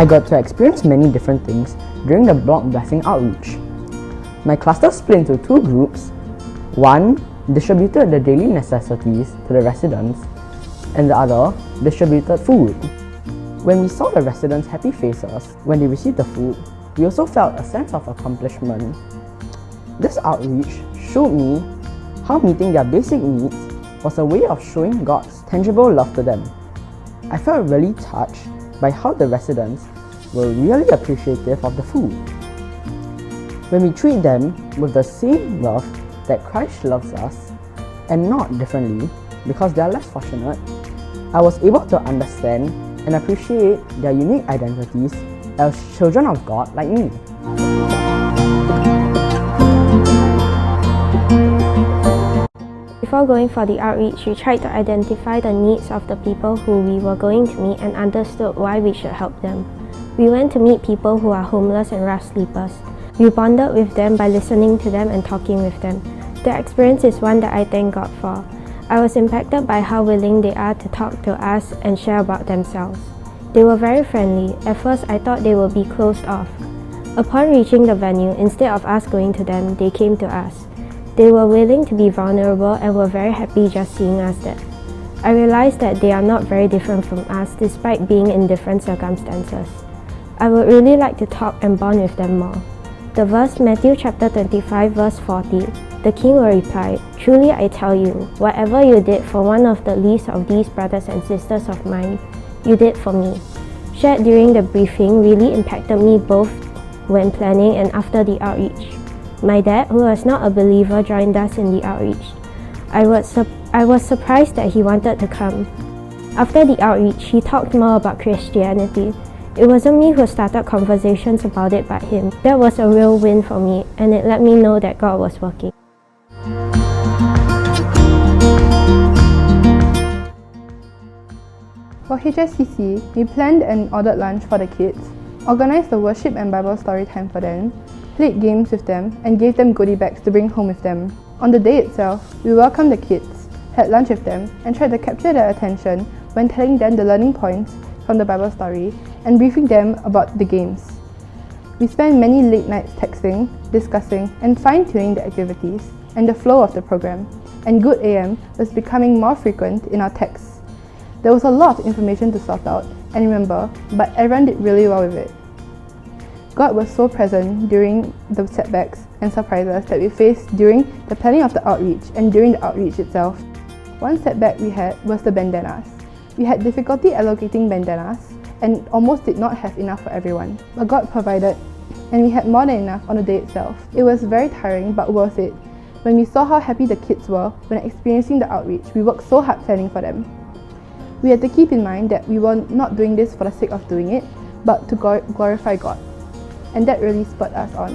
I got to experience many different things during the block blessing outreach. My cluster split into two groups. One distributed the daily necessities to the residents, and the other distributed food. When we saw the residents' happy faces when they received the food, we also felt a sense of accomplishment. This outreach showed me how meeting their basic needs was a way of showing God's tangible love to them. I felt really touched by how the residents were really appreciative of the food. When we treat them with the same love that Christ loves us, and not differently because they are less fortunate, I was able to understand and appreciate their unique identities as children of God like me. Before going for the outreach, we tried to identify the needs of the people who we were going to meet and understood why we should help them. We went to meet people who are homeless and rough sleepers. We bonded with them by listening to them and talking with them. The experience is one that I thank God for. I was impacted by how willing they are to talk to us and share about themselves. They were very friendly. At first, I thought they would be closed off. Upon reaching the venue, instead of us going to them, they came to us. They were willing to be vulnerable and were very happy just seeing us there. I realized that they are not very different from us despite being in different circumstances. I would really like to talk and bond with them more. The verse Matthew chapter 25 verse 40, the king will reply, "Truly I tell you, whatever you did for one of the least of these brothers and sisters of mine, you did for me." Shared during the briefing really impacted me both when planning and after the outreach. My dad, who was not a believer, joined us in the outreach. I was surprised that he wanted to come. After the outreach, he talked more about Christianity. It wasn't me who started conversations about it but him. That was a real win for me, and it let me know that God was working. For HSCC, we planned and ordered lunch for the kids, organized the worship and Bible story time for them, played games with them, and gave them goodie bags to bring home with them. On the day itself, we welcomed the kids, had lunch with them, and tried to capture their attention when telling them the learning points from the Bible story and briefing them about the games. We spent many late nights texting, discussing, and fine-tuning the activities and the flow of the program, and Good AM was becoming more frequent in our texts. There was a lot of information to sort out and remember, but everyone did really well with it. God was so present during the setbacks and surprises that we faced during the planning of the outreach and during the outreach itself. One setback we had was the bandanas. We had difficulty allocating bandanas and almost did not have enough for everyone, but God provided and we had more than enough on the day itself. It was very tiring but worth it. When we saw how happy the kids were when experiencing the outreach, we worked so hard planning for them. We had to keep in mind that we were not doing this for the sake of doing it, but to glorify God. And that really spurred us on.